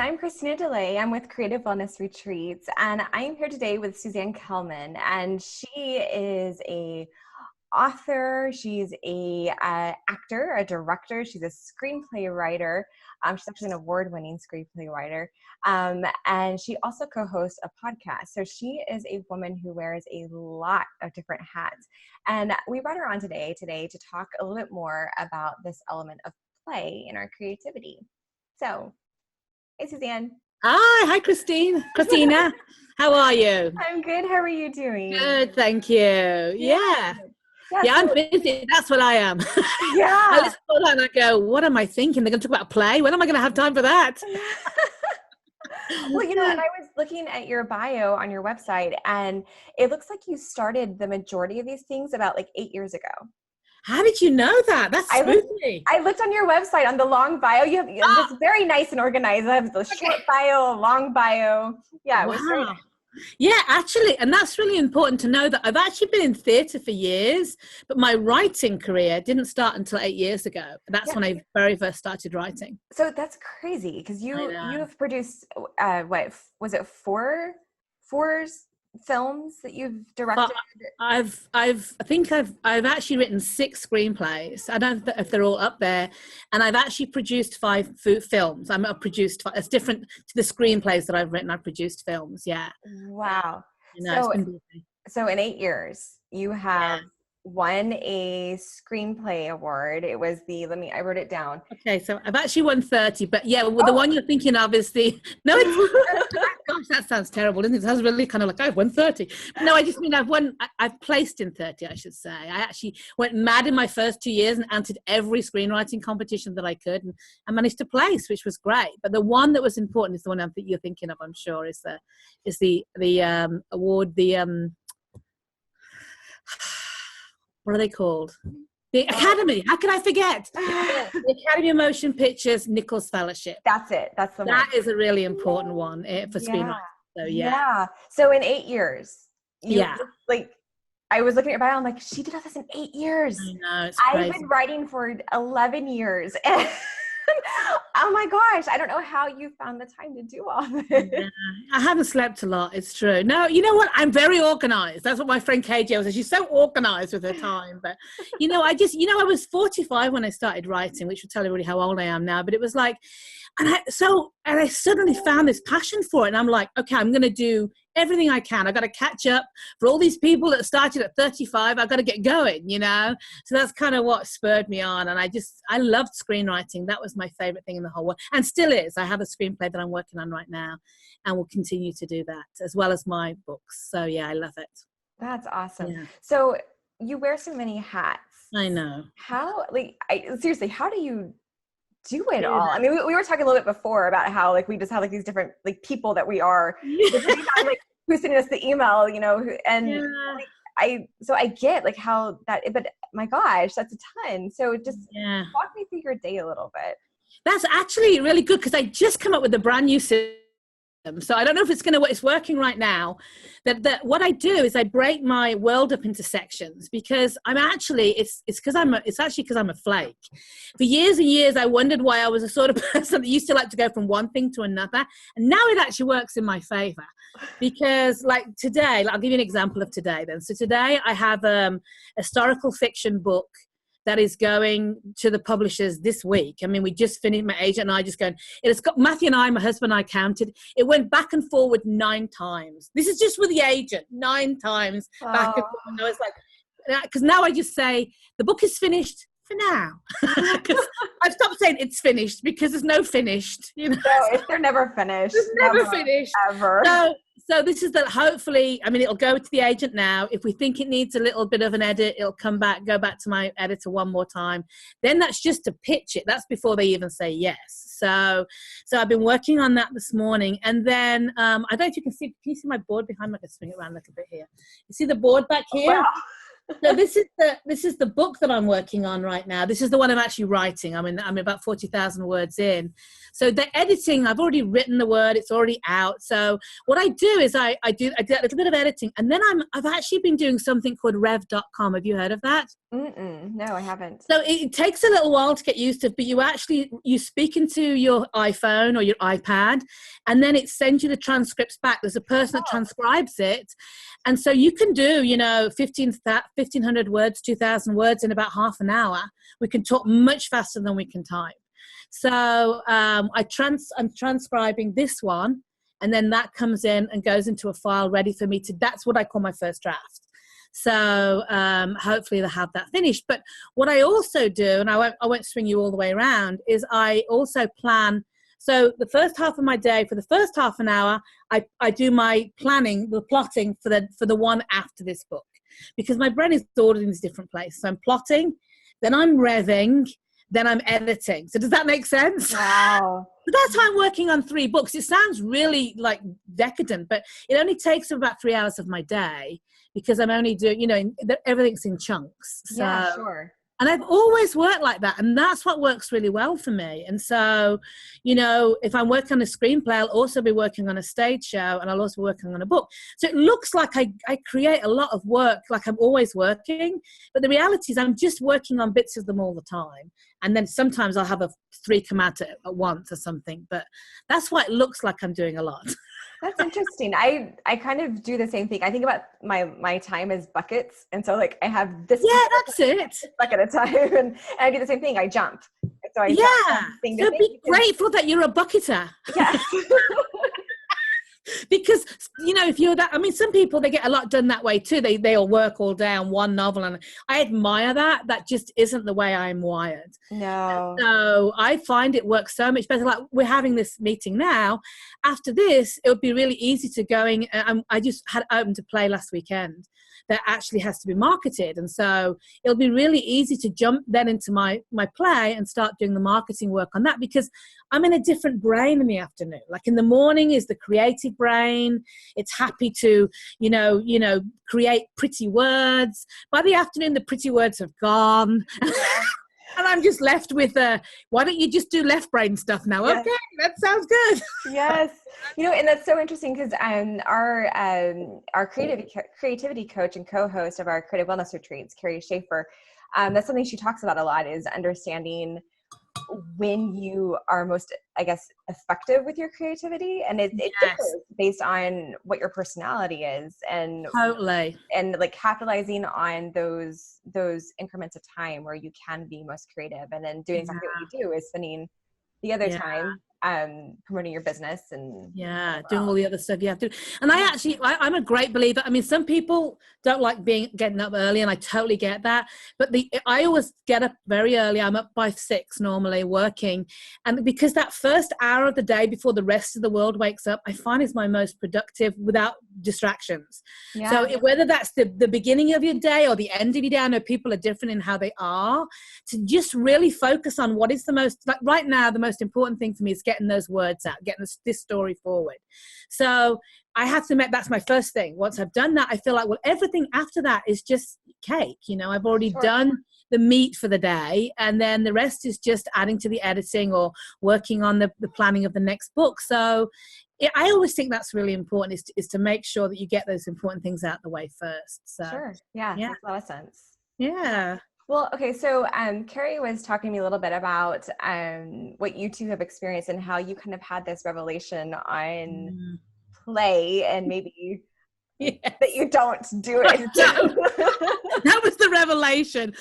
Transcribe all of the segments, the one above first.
I'm Christina Delay. I'm with Creative Wellness Retreats, and I am here today with Suzanne Kelman, and she is a author. She's a actor, a director. She's a screenplay writer. She's actually an award-winning screenplay writer, and she also co-hosts a podcast. So she is a woman who wears a lot of different hats, and we brought her on today to talk a little bit more about this element of play in our creativity. So, hey, Suzanne. Hi, Christina. How are you? I'm good. How are you doing? Good, thank you. Yeah, I'm busy. That's what I am. Yeah. I listen to that and I go, what am I thinking? They're going to talk about play? When am I going to have time for that? Well, and I was looking at your bio on your website, and it looks like you started the majority of these things about like 8 years ago. How did you know that? That's spooky. I looked on your website on the long bio. You have it's very nice and organized. I have the short bio, a long bio. Yeah, it was great. Yeah, actually, and that's really important to know that I've actually been in theatre for years, but my writing career didn't start until 8 years ago. That's when I very first started writing. So that's crazy because you have produced what was it four films that you've directed? I think I've actually written 6 screenplays. I don't know if they're all up there, and I've actually produced 5 films. I've produced 5. It's different to the screenplays that I've written. I've produced films. Yeah. Wow. It's been busy. So in 8 years, you have won a screenplay award. It was I wrote it down. Okay, so I've actually won 30, but the one you're thinking of is gosh, that sounds terrible, doesn't it? It sounds really kind of like I've won 30. No, I just mean I've placed in 30, I should say. I actually went mad in my first 2 years and entered every screenwriting competition that I could, and I managed to place, which was great. But the one that was important is the one you're thinking of, I'm sure, is the award, what are they called? The Academy. How can I forget? The Academy of Motion Pictures Nichols Fellowship. That's it. That's the one. That is a really important one for screenwriting. So So in 8 years, I was looking at your bio. I'm like, she did all this in 8 years. I know. It's crazy. I've been writing for 11 years. And oh my gosh, I don't know how you found the time to do all this. Yeah, I haven't slept a lot, it's true. No, you know what? I'm very organized. That's what my friend KJ was. She's so organized with her time. But, I was 45 when I started writing, which will tell everybody how old I am now. But it was like, and I suddenly found this passion for it. And I'm like, okay, I'm going to do everything I can. I've got to catch up for all these people that started at 35. I've got to get going, So that's kind of what spurred me on. And I loved screenwriting. That was my favorite thing in the whole world, and still is. I have a screenplay that I'm working on right now, and will continue to do that, as well as my books. So yeah, I love it. That's awesome. Yeah. So you wear so many hats. I know. How, seriously, how do you do it all? I mean, we were talking a little bit before about how we just have these different people that we are. Who's sending us the email, and I get how that, but my gosh, that's a ton. So just walk me through your day a little bit. That's actually really good because I just come up with a brand new system. So I don't know if it's working right now. That what I do is I break my world up into sections because I'm actually it's actually because I'm a flake. For years and years I wondered why I was a sort of person that used to like to go from one thing to another, and now it actually works in my favor because today, I'll give you an example of today then. So today I have a historical fiction book that is going to the publishers this week. I mean, we just finished, my agent and I just going, it's got Matthew and I, my husband and I counted, it went back and forward 9 times. This is just with the agent, 9 times back and forward. And I was like, because now I just say, the book is finished for now. Because I've stopped saying it's finished because there's no finished. No, they're never finished. It's never finished. Ever. So this is that hopefully, I mean, it'll go to the agent now. If we think it needs a little bit of an edit, it'll go back to my editor one more time. Then that's just to pitch it. That's before they even say yes. So I've been working on that this morning. And then, I don't know if can you see my board behind me? I can swing it around a little bit here. You see the board back here? Wow. So this is the book that I'm working on right now. This is the one I'm actually writing. I'm about 40,000 words in. So the editing, I've already written the word. It's already out. So what I do is I do a little bit of editing, and then I've actually been doing something called rev.com. Have you heard of that? No, I haven't. So it takes a little while to get used to, but you speak into your iPhone or your iPad, and then it sends you the transcripts back. There's a person that transcribes it. And so you can do, 1,500 words, 2,000 words in about half an hour. We can talk much faster than we can type. So I'm transcribing this one, and then that comes in and goes into a file ready for me that's what I call my first draft. So hopefully they'll have that finished. But what I also do, and I won't swing you all the way around, is I also plan. So the first half of my day, for the first half an hour, I do my planning, the plotting for the one after this book, because my brain is ordered in these different places. So I'm plotting, then I'm revving, then I'm editing. So does that make sense? Wow. But that's how I'm working on 3 books. It sounds really like decadent, but it only takes about 3 hours of my day, because I'm only doing, everything's in chunks. So, yeah, sure. And I've always worked like that. And that's what works really well for me. And so, if I'm working on a screenplay, I'll also be working on a stage show, and I'll also be working on a book. So it looks like I create a lot of work, like I'm always working. But the reality is I'm just working on bits of them all the time. And then sometimes I'll have 3 come out at once or something. But that's why it looks like I'm doing a lot. That's interesting. I kind of do the same thing. I think about my time as buckets. And so like I have this that's it. bucket at a time, and I do the same thing. I jump. And so I jump so be grateful that you're a bucketer. Yeah. Because, if you're that, some people, they get a lot done that way too. They'll work all day on one novel, and I admire that. That just isn't the way I'm wired. No. So I find it works so much better. Like we're having this meeting now. After this, it would be really easy to going. I just had opened a play last weekend that actually has to be marketed. And so it'll be really easy to jump then into my play and start doing the marketing work on that, because I'm in a different brain in the afternoon. Like in the morning is the creative brain. It's happy to, create pretty words. By the afternoon, the pretty words have gone. And I'm just left with, why don't you just do left brain stuff now? Yes. Okay, that sounds good. Yes. And that's so interesting, because our creativity coach and co-host of our creative wellness retreats, Carrie Schaefer, that's something she talks about a lot, is understanding when you are most, I guess, effective with your creativity. And it differs based on what your personality is, and totally, and like capitalizing on those increments of time where you can be most creative, and then doing exactly what you do is spending the other time promoting your business and doing all the other stuff you have to do. And I'm a great believer. Some people don't like getting up early, and I totally get that, but I always get up very early. I'm up by 6 normally working, and because that first hour of the day before the rest of the world wakes up, I find is my most productive without distractions. So whether that's the beginning of your day or the end of your day, I know people are different in how they are, to just really focus on what is the most, like right now, the most important thing for me is getting those words out, getting this story forward. So I have to admit, that's my first thing. Once I've done that, I feel like, well, everything after that is just cake. I've already done the meat for the day, and then the rest is just adding to the editing or working on the planning of the next book. So I always think that's really important, is to make sure that you get those important things out the way first. So sure. Yeah. Makes a lot of sense. Yeah. Well, okay, so Carrie was talking to me a little bit about what you two have experienced, and how you kind of had this revelation on play, and maybe that you don't do it. That was the revelation.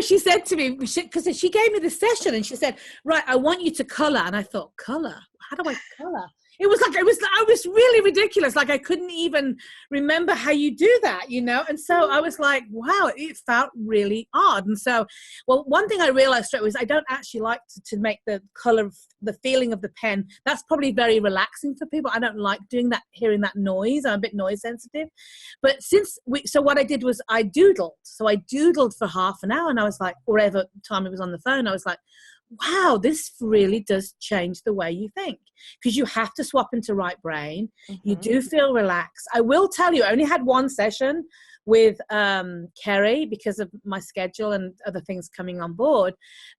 She said to me, because she gave me the session, and she said, right, I want you to color. And I thought, color? How do I color? It was like, I was really ridiculous. Like I couldn't even remember how you do that, And so I was like, wow, it felt really odd. And so, well, one thing I realized straight away was I don't actually like to make the color, the feeling of the pen. That's probably very relaxing for people. I don't like doing that, hearing that noise. I'm a bit noise sensitive. But so what I did was I doodled. So I doodled for half an hour, and I was like, whatever time it was on the phone, I was like, wow, this really does change the way you think, because you have to swap into right brain. You do feel relaxed. I will tell you, I only had one session with Kerry because of my schedule and other things coming on board.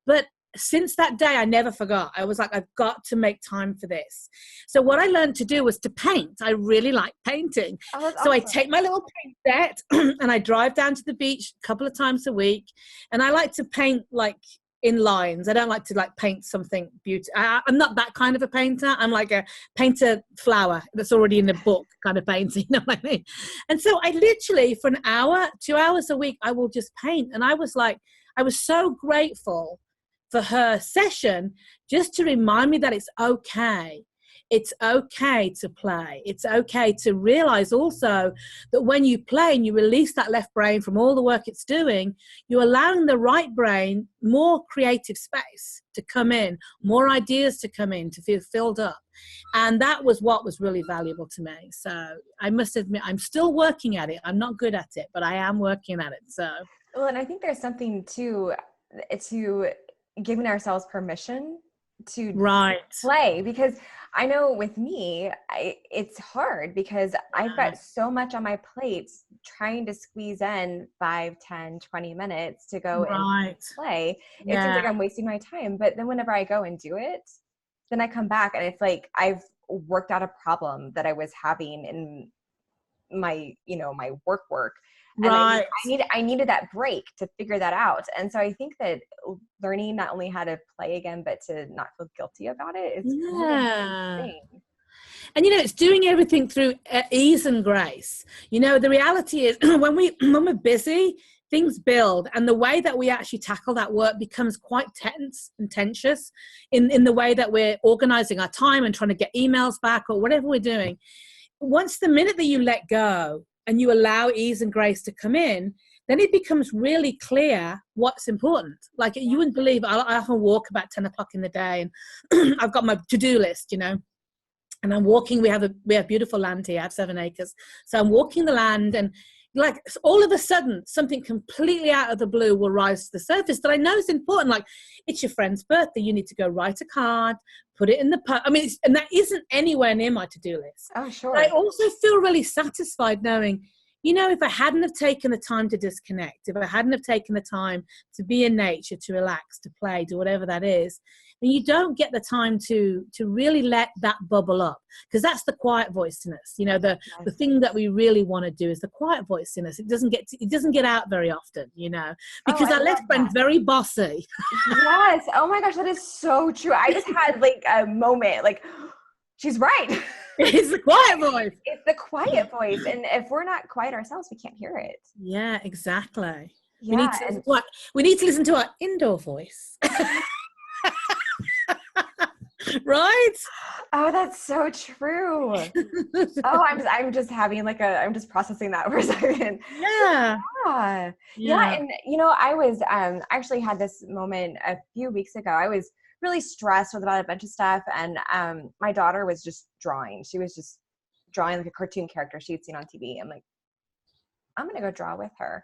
But since that day, I never forgot. I was like, I've got to make time for this. So what I learned to do was to paint. I really like painting. Oh, that's So I awesome. take my little paint set and I drive down to the beach a couple of times a week. And I like to paint like in lines. I don't like to like paint something beautiful. I'm not that kind of a painter. I'm like a painter flower that's already in the book kind of painting. You know what I mean? And so I literally, for an hour, 2 hours a week, I will just paint. And I was like, I was so grateful for her session, just to remind me that it's okay. It's okay to play. It's okay to realize also that when you play and you release that left brain from all the work it's doing, you're allowing the right brain more creative space to come in, more ideas to come in, to feel filled up. And that was what was really valuable to me. So I must admit, I'm still working at it. I'm not good at it, but I am working at it. So, Well, and I think there's something to giving ourselves permission to right. play, because I know with me, it's hard because I've got so much on my plate trying to squeeze in 5, 10, 20 minutes to go and Right. play. It seems Yeah. like I'm wasting my time, but then whenever I go and do it, then I come back and it's like I've worked out a problem that I was having in my, my work. And Right. I needed that break to figure that out. And so I think that learning not only how to play again, but to not feel guilty about it is really a Yeah. thing. And it's doing everything through ease and grace. The reality is when we're busy, things build, and the way that we actually tackle that work becomes quite tense and tenuous in the way that we're organizing our time and trying to get emails back or whatever we're doing. Once the minute that you let go and you allow ease and grace to come in, then it becomes really clear what's important. Like you wouldn't believe, I often walk about 10 o'clock in the day and I've got my to-do list, and I'm walking. We have beautiful land here. I have 7 acres. So I'm walking the land, and like all of a sudden something completely out of the blue will rise to the surface that I know is important. Like, it's your friend's birthday. You need to go write a card, put it in the and that isn't anywhere near my to-do list. Oh, sure. But I also feel really satisfied knowing, if I hadn't have taken the time to disconnect, if I hadn't have taken the time to be in nature, to relax, to play, do whatever that is, then you don't get the time to really let that bubble up, because that's the quiet voice in us. The thing that we really want to do is the quiet voice in us. It doesn't get out very often, because our left brain's very bossy. Yes. Oh my gosh, that is so true. I just had like a moment, like, she's right. It's the quiet voice. It's the quiet voice. And if we're not quiet ourselves, we can't hear it. Yeah, exactly. Yeah. We need to listen to our indoor voice. Right? Oh, that's so true. Oh, I'm just having I'm just processing that for a second. Yeah. Yeah. And I was actually had this moment a few weeks ago. I was really stressed about a bunch of stuff, and my daughter was just drawing. She was just drawing like a cartoon character she'd seen on TV. I'm like, I'm gonna go draw with her.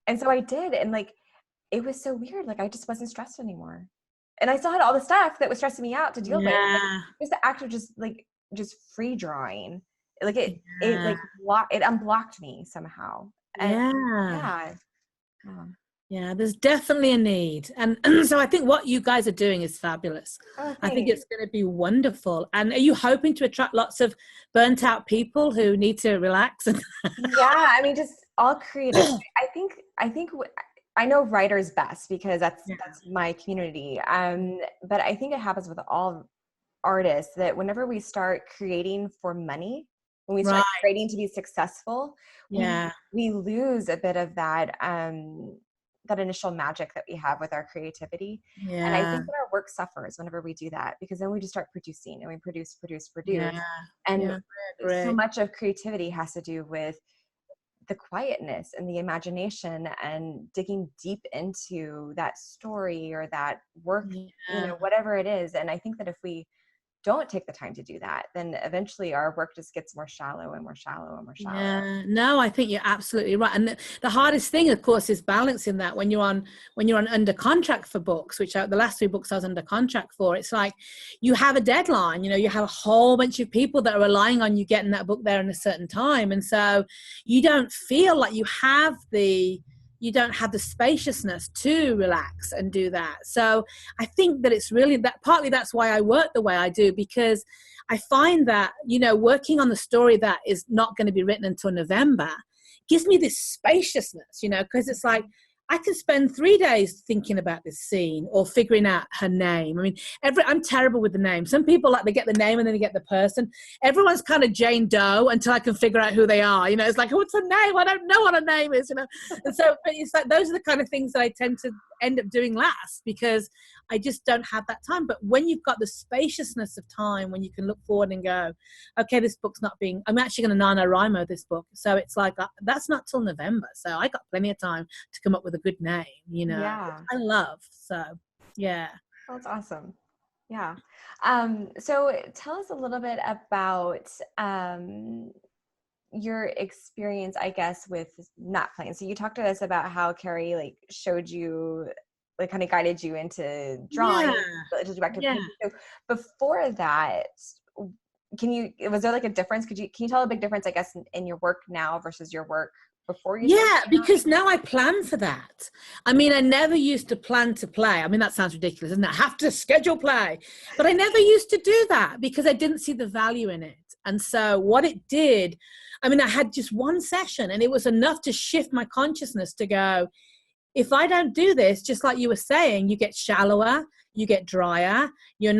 And so I did, and it was so weird. I just wasn't stressed anymore. And I still had all the stuff that was stressing me out to deal with. Just the act of just free drawing. It unblocked me somehow. And yeah, there's definitely a need. And so I think what you guys are doing is fabulous. I think it's going to be wonderful. And are you hoping to attract lots of burnt out people who need to relax? Yeah, just all creative. I think I know writers best because that's my community. But I think it happens with all artists that whenever we start creating for money, when we start creating to be successful, we lose a bit of that that initial magic that we have with our creativity. And I think that our work suffers whenever we do that, because then we just start producing and we produce. And so much of creativity has to do with the quietness and the imagination and digging deep into that story or that work, whatever it is. And I think that if we don't take the time to do that, then eventually our work just gets more shallow and more shallow and more shallow. Yeah, no, I think you're absolutely right. And the hardest thing, of course, is balancing that when you're on under contract for books, which the last 3 books I was under contract for. It's like you have a deadline, you have a whole bunch of people that are relying on you getting that book there in a certain time. And so you don't feel like you don't have the spaciousness to relax and do that. So I think that it's really that partly that's why I work the way I do, because I find that, working on the story that is not going to be written until November gives me this spaciousness, because it's like I can spend 3 days thinking about this scene or figuring out her name. I mean, I'm terrible with the name. Some people they get the name and then they get the person. Everyone's kind of Jane Doe until I can figure out who they are. It's like, what's her name? I don't know what her name is. And so it's like those are the kind of things that I tend to end up doing last, because I just don't have that time. But when you've got the spaciousness of time, when you can look forward and go, okay, this book's I'm actually going to NaNoWriMo this book. So it's like, that's not till November. So I got plenty of time to come up with a good name, Yeah. I love. So, yeah. That's awesome. Yeah. So tell us a little bit about your experience, I guess, with not playing. So you talked to us about how Carrie showed you, kind of guided you into drawing, So before that, was there a difference? Can you tell a big difference, I guess, in your work now versus your work before you? Yeah, because now I plan for that. I mean, I never used to plan to play. I mean, that sounds ridiculous, doesn't it? I have to schedule play. But I never used to do that because I didn't see the value in it. And so what it did, I mean, I had just one session and it was enough to shift my consciousness to go, if I don't do this, just like you were saying, you get shallower, you get drier. You're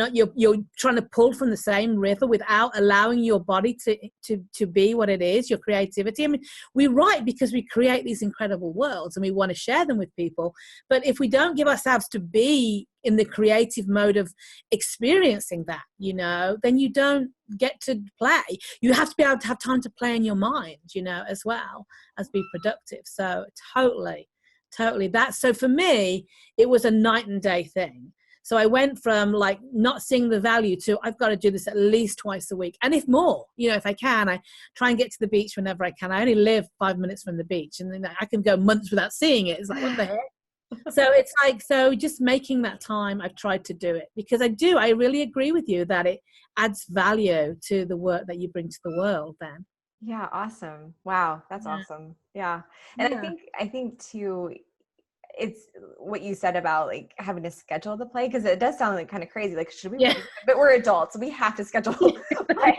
trying to pull from the same river without allowing your body to be what it is, your creativity. I mean, we write because we create these incredible worlds and we want to share them with people. But if we don't give ourselves to be in the creative mode of experiencing that, then you don't get to play. You have to be able to have time to play in your mind, as well as be productive. So totally that. So for me, it was a night and day thing. So I went from not seeing the value to I've got to do this at least twice a week. And if more, if I can, I try and get to the beach whenever I can. I only live 5 minutes from the beach and then I can go months without seeing it. It's like, what the heck? So it's so just making that time, I've tried to do it because I really agree with you that it adds value to the work that you bring to the world then. Yeah. Awesome. Wow. That's awesome. Yeah. And yeah. I think too, it's what you said about having to schedule the play, because it does sound kind of crazy. Should we? Yeah. But we're adults, we have to schedule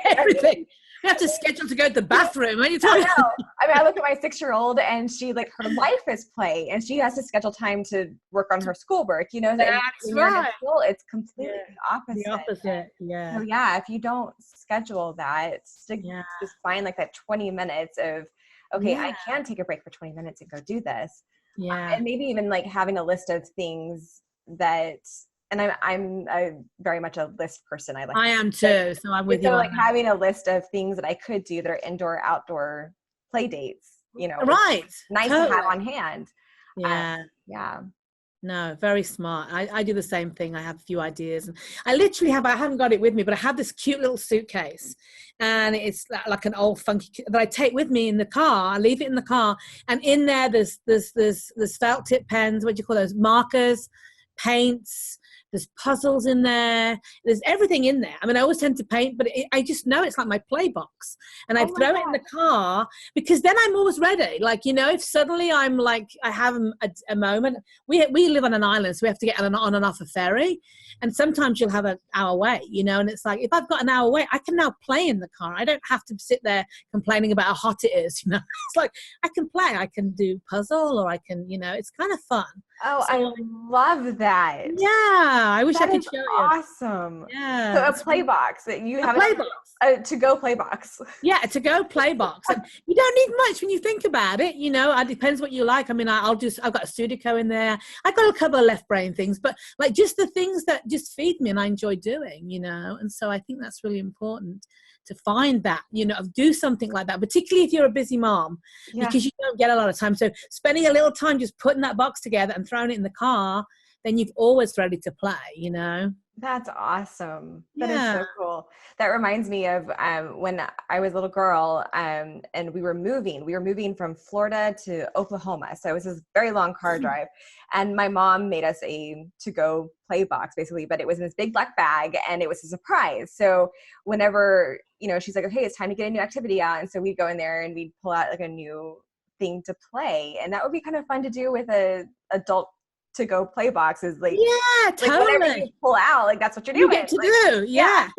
everything. You have to schedule to go to the bathroom. What are you talking about? I mean, I look at my 6-year-old and she her life is play, and she has to schedule time to work on her schoolwork. That's right. School, it's completely opposite. The opposite. Yeah. So yeah, if you don't schedule that, just find that 20 minutes of I can take a break for 20 minutes and go do this. Yeah. And maybe even having a list of things that, and I'm very much a list person. I am too. So I'm with you. So having a list of things that I could do that are indoor, outdoor play dates, right. Nice to have on hand. Yeah. Yeah. No, very smart. I do the same thing. I have a few ideas and I haven't got it with me, but I have this cute little suitcase and it's like an old funky that I take with me in the car. I leave it in the car and in there there's felt tip pens, what do you call those, markers, paints, there's puzzles in there, there's everything in there. I mean, I always tend to paint, but I just know it's like my play box and I throw it in the car because then I'm always ready. If suddenly I'm I have a moment, we live on an island, so we have to get on and off a ferry. And sometimes you'll have an hour wait, and it's if I've got an hour wait, I can now play in the car. I don't have to sit there complaining about how hot it is, It's I can play, I can do puzzle or I can, it's kind of fun. Oh, so, I love that. Yeah, I wish I could show you. Awesome. Yeah. So a play box that you have. A play box. A to-go play box. Yeah, a to-go play box. And you don't need much when you think about it. It depends what you like. I mean, I've got a Sudoku in there. I've got a couple of left brain things, but just the things that just feed me and I enjoy doing, And so I think that's really important to find that, do something like that, particularly if you're a busy mom, because you don't get a lot of time. So spending a little time just putting that box together and throwing it in the car then you've always ready to play, you know? That's awesome. That is Yeah. so cool. That reminds me of when I was a little girl, and we were moving. We were moving from Florida to Oklahoma, so it was this very long car drive. And my mom made us a to-go play box, basically, but it was in this big black bag, and it was a surprise. So whenever she's like, "Okay, it's time to get a new activity out," and so we'd go in there and we'd pull out like a new thing to play, and that would be kind of fun to do with a adult to go play boxes, like whatever you Totally. pull out, like that's what you're doing. You get to do, yeah.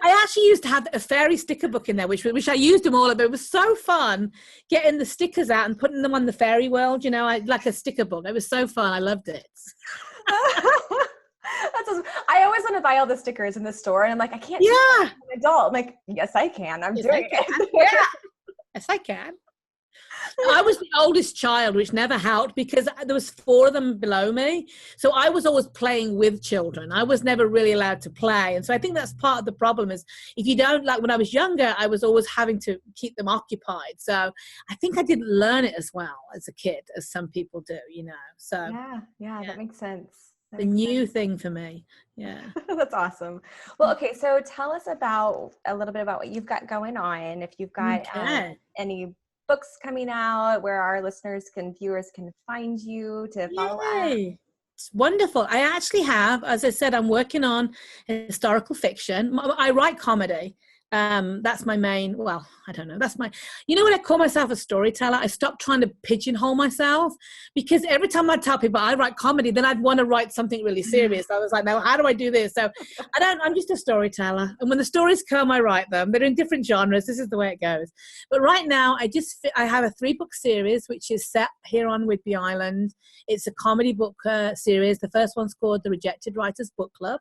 I actually used to have a fairy sticker book in there, which I used them all up. It was so fun getting the stickers out and putting them on the fairy world, like a sticker book. It was so fun. I loved it. That's awesome. I always want to buy all the stickers in the store, and I'm like, I can't. Yeah. I'm an adult. I'm like, yes, I can. I'm doing it. Yeah. Yes, I can. I was the oldest child, which never helped because there was 4 of them below me. So I was always playing with children. I was never really allowed to play. And so I think that's part of the problem is if you don't, like when I was younger, I was always having to keep them occupied. So I think I didn't learn it as well as a kid, as some people do, So yeah, that makes sense. The new thing for me. Yeah. That's awesome. Well, okay. So tell us a little bit about what you've got going on. If you've got any books coming out where our viewers can find you to follow up. It's wonderful. I actually have, as I said, I'm working on historical fiction. I write comedy. That's my main, I don't know. That's when I call myself a storyteller, I stopped trying to pigeonhole myself because every time I tell people I write comedy, then I'd want to write something really serious. I was like, no, how do I do this? So I'm just a storyteller. And when the stories come, I write them. They're in different genres. This is the way it goes. But right now I have a 3-book series, which is set here on Whidbey Island. It's a comedy book series. The first one's called The Rejected Writers Book Club.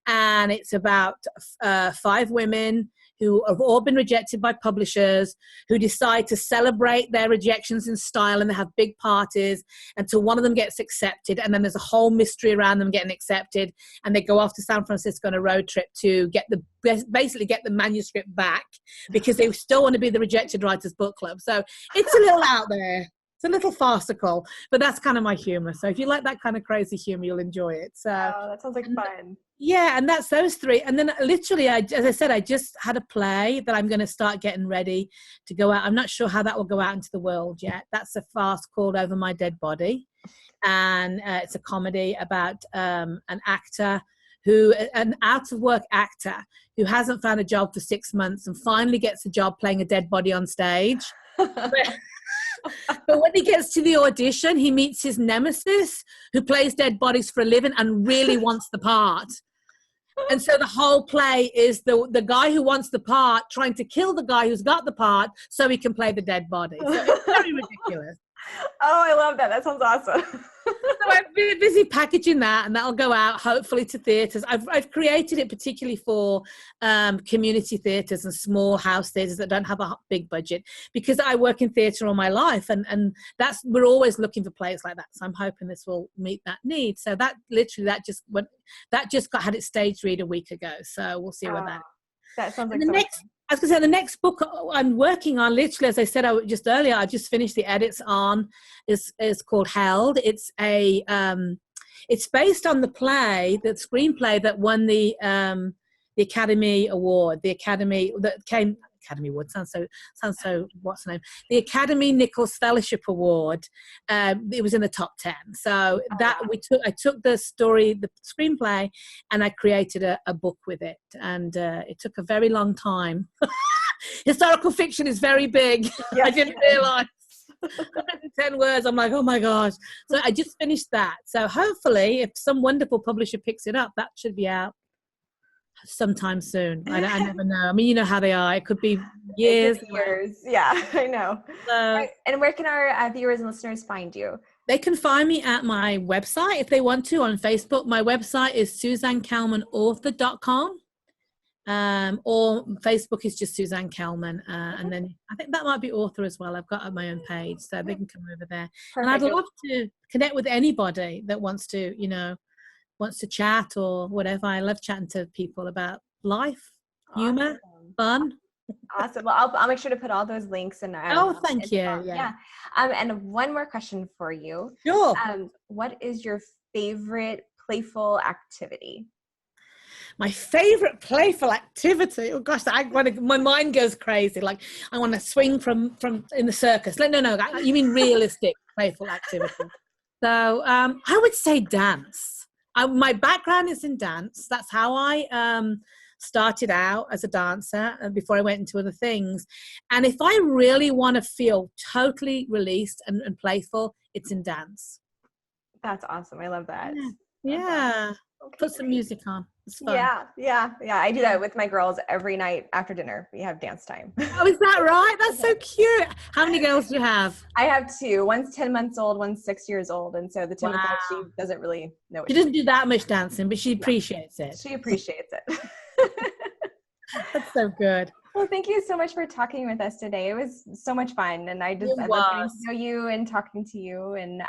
And it's about 5 women who have all been rejected by publishers, who decide to celebrate their rejections in style, and they have big parties until one of them gets accepted, and then there's a whole mystery around them getting accepted, and they go off to San Francisco on a road trip to basically get the manuscript back because they still want to be the Rejected Writers Book Club. So it's a little out there. It's a little farcical, but that's kind of my humor. So if you like that kind of crazy humor, you'll enjoy it. So that sounds like fun. Yeah, and that's those 3. And then literally, as I said, I just had a play that I'm going to start getting ready to go out. I'm not sure how that will go out into the world yet. That's a farce called Over My Dead Body. And it's a comedy about an out-of-work actor who hasn't found a job for 6 months and finally gets a job playing a dead body on stage. But when he gets to the audition, he meets his nemesis who plays dead bodies for a living and really wants the part. And so the whole play is the guy who wants the part trying to kill the guy who's got the part so he can play the dead body. So it's very ridiculous. Oh, I love that. That sounds awesome. So I've been busy packaging that, and that'll go out hopefully to theatres. I've created it particularly for community theatres and small house theatres that don't have a big budget, because I work in theatre all my life, and we're always looking for plays like that. So I'm hoping this will meet that need. So that just had its stage read a week ago. So we'll see what that is. That sounds like so much fun. I was going to say, the next book I'm working on, literally, as I said just earlier, I just finished the edits on, is called Held. It's it's based on the screenplay that won the Academy Award, Academy Award sounds so what's the name? The Academy Nichols Fellowship Award. It was in the top 10. So I took the screenplay, and I created a book with it, and it took a very long time. Historical fiction is very big. Yes. I didn't realize. 110 words. I'm like, oh my gosh. So I just finished that. So hopefully, if some wonderful publisher picks it up, that should be out sometime soon. I never know. I mean, you know how they are. It could be years. Yeah, I know. Right. And where can our viewers and listeners find you? They can find me at my website if they want to, on Facebook. My website is SuzanneKelmanAuthor.com. Or Facebook is just Suzanne Kelman. And then I think that might be author as well. I've got my own page, so they can come over there. Perfect. And I'd love to connect with anybody that wants to chat or whatever. I love chatting to people about life, humor, fun. Awesome. Well, I'll make sure to put all those links in Thank in you. the, Yeah. and one more question for you. Sure. What is your favorite playful activity? My favorite playful activity. Oh gosh, my mind goes crazy. Like I want to swing from in the circus. Like, no, you mean realistic playful activity. So I would say dance. My background is in dance. That's how I started out as a dancer before I went into other things. And if I really want to feel totally released and playful, it's in dance. That's awesome. I love that. Yeah. Okay, Put some great. music on. It's fun. Yeah. I do that with my girls every night after dinner. We have dance time. Oh, is that right? That's so cute. How many girls do you have? I have two. One's 10 months old, one's 6 years old. And so the 10-month-old, she Wow. doesn't really know what She doesn't do that much dancing, but she appreciates it. she appreciates it. That's so good. Well, thank you so much for talking with us today. It was so much fun, and I love getting to know you and talking to you, and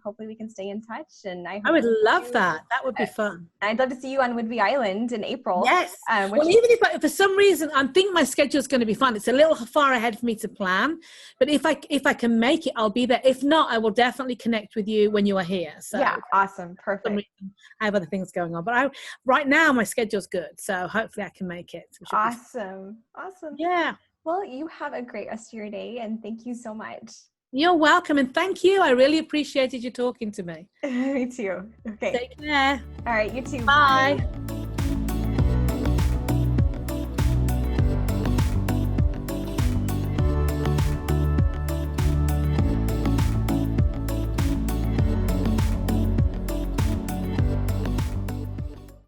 hopefully we can stay in touch. And I would love that. That would be fun. I'd love to see you on Whidbey Island in April. Yes. Well, even if for some reason I think my schedule is going to be fun, it's a little far ahead for me to plan. But if I can make it, I'll be there. If not, I will definitely connect with you when you are here. So yeah, awesome, perfect. For some reason, I have other things going on, but right now my schedule's good, so hopefully I can make it. Awesome. Yeah. Well, you have a great rest of your day, and thank you so much. You're welcome, and thank you. I really appreciated you talking to me. Me too. Okay. Take care. All right, you too. Bye. Bye.